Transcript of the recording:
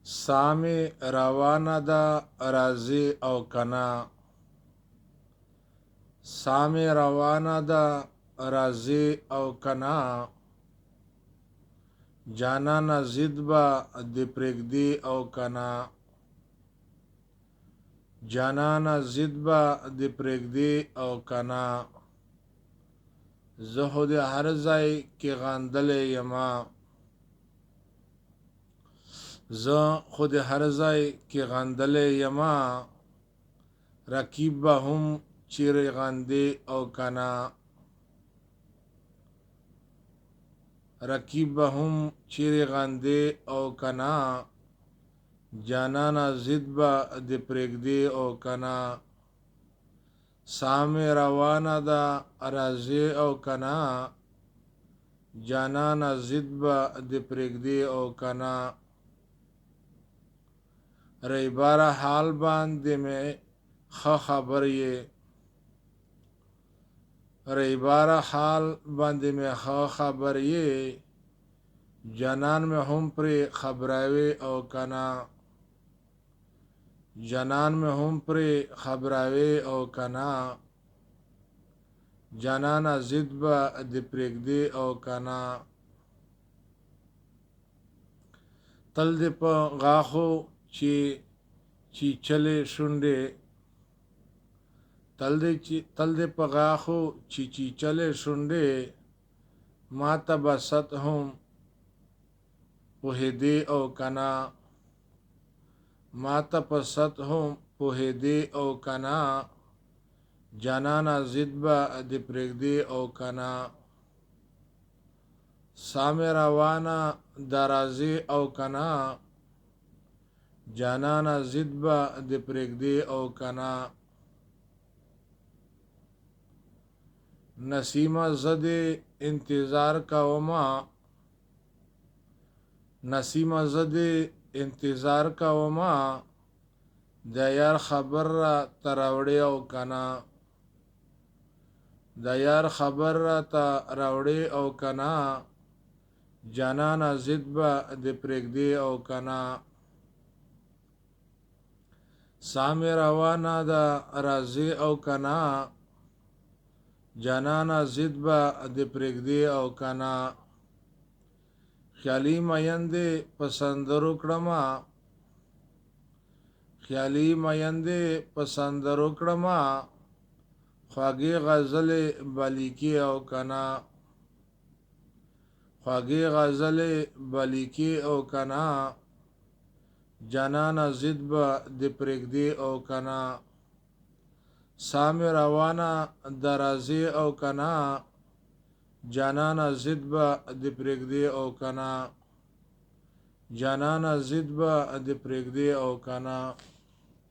سامي روانه ده راځي او کنا سامي روانه ده راځي او کنا جانانا ضد به دې پرېږدي او کنا جانانا ضد به دې پرېږدي او کنا زه خو د هر ځای کې غندلې یما زه خو د هر ځای کې غندلې یما رقیب به هم چیرې غندي او کنا رقیب به هم چیرې غندي او کنا جانانا ضد به دې پرېږدي او کنا سامي روانه ده راځي او کنا جانانا ضد به دې پرېږدي او کنا ریباره حال باندې مې ښه خبر یې ریباره حال باندې مې ښه خبر یې جانان مې هم پرې خبراوي او کنا جانان مې هم پرې خبراوي او کنا جانانا ضد به دې پرېږدي او کنا تل دې په غاښو چې چیچلې شونډې تل دې په غاښو چې چیچلې شونډې ما ته به ست هم پوهېدې او کنا ما ته په ست هم پوهېدې او کنا جانانا ضد به دې پرېږدي او کنا سامي روانه ده راځي او کنا جانانا ضد به دې پرېږدي او کنا نسیمه زه دې انتظار کومه نسیمه زه دې انتظار کومه د یار خبر را ته راوړې او کنا د یار خبر را ته راوړې او کنا جانانا ضد به دې پرېږدي او کنا سامي روانه ده راځي او کنا جانانا ضد به دې پرېږدي او کنا خیالي میندې په سندرو کړمه خیالي میندې په سندرو کړمه خواږې غزلې به لیکي او کنا خواږې غزلې به لیکي او کنا جانانا ضد به دې پرېږدي او کنا سامي روانه ده راځي او کنا جانانا ضد به دې پرېږدي او کنا جانانا ضد به دې پرېږدي او کنا